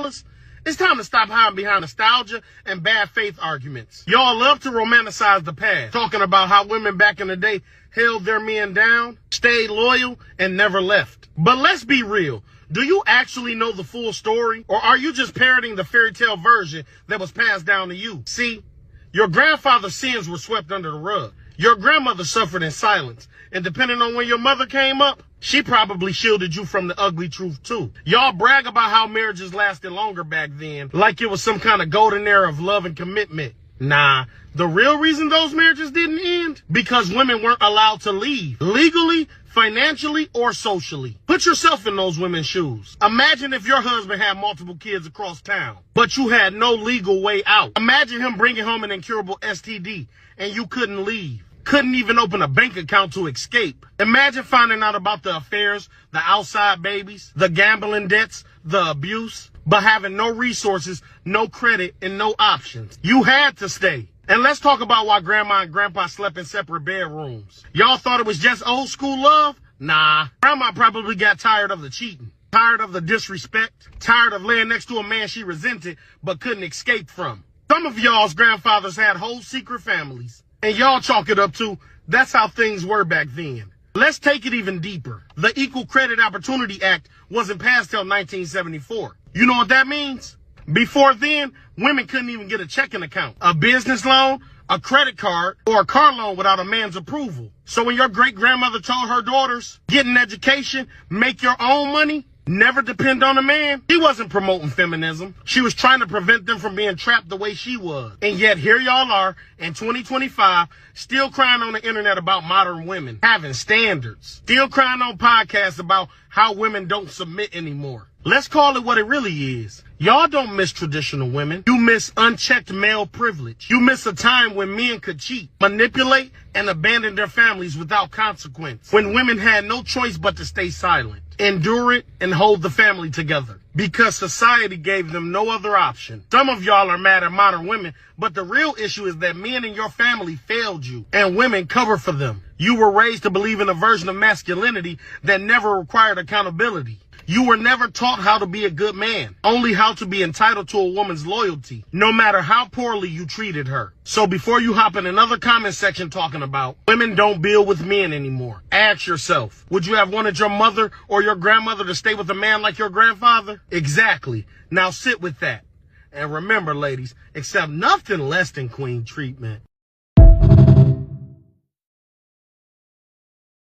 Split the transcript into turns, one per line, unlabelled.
fellas, it's time to stop hiding behind nostalgia and bad faith arguments. Y'all love to romanticize the past, talking about how women back in the day held their men down, stayed loyal, and never left. But let's be real. Do you actually know the full story? Or are you just parroting the fairy tale version that was passed down to you? See, your grandfather's sins were swept under the rug. Your grandmother suffered in silence. And depending on when your mother came up, she probably shielded you from the ugly truth too. Y'all brag about how marriages lasted longer back then, like it was some kind of golden era of love and commitment. Nah, the real reason those marriages didn't end, because women weren't allowed to leave, legally, financially, or socially. Put yourself in those women's shoes. Imagine if your husband had multiple kids across town, but you had no legal way out. Imagine him bringing home an incurable STD, and you couldn't leave. Couldn't even open a bank account to escape. Imagine finding out about the affairs, the outside babies, the gambling debts, the abuse, but having no resources, no credit, and no options. You had to stay. And let's talk about why grandma and grandpa slept in separate bedrooms. Y'all thought it was just old school love? Nah. Grandma probably got tired of the cheating, tired of the disrespect, tired of laying next to a man she resented but couldn't escape from. Some of y'all's grandfathers had whole secret families. And y'all chalk it up to, that's how things were back then. Let's take it even deeper. The Equal Credit Opportunity Act wasn't passed till 1974. You know what that means? Before then, women couldn't even get a checking account, a business loan, a credit card, or a car loan without a man's approval. So when your great-grandmother told her daughters, get an education, make your own money, never depend on a man, she wasn't promoting feminism. She was trying to prevent them from being trapped the way she was. And yet here y'all are in 2025, still crying on the internet about modern women having standards. Still crying on podcasts about how women don't submit anymore. Let's call it what it really is. Y'all don't miss traditional women. You miss unchecked male privilege. You miss a time when men could cheat, manipulate, and abandon their families without consequence. When women had no choice but to stay silent, endure it, and hold the family together. Because society gave them no other option. Some of y'all are mad at modern women, but the real issue is that men in your family failed you, and women cover for them. You were raised to believe in a version of masculinity that never required accountability. You were never taught how to be a good man, only how to be entitled to a woman's loyalty, no matter how poorly you treated her. So before you hop in another comment section talking about women don't build with men anymore, ask yourself, would you have wanted your mother or your grandmother to stay with a man like your grandfather? Exactly. Now sit with that. And remember, ladies, accept nothing less than queen treatment.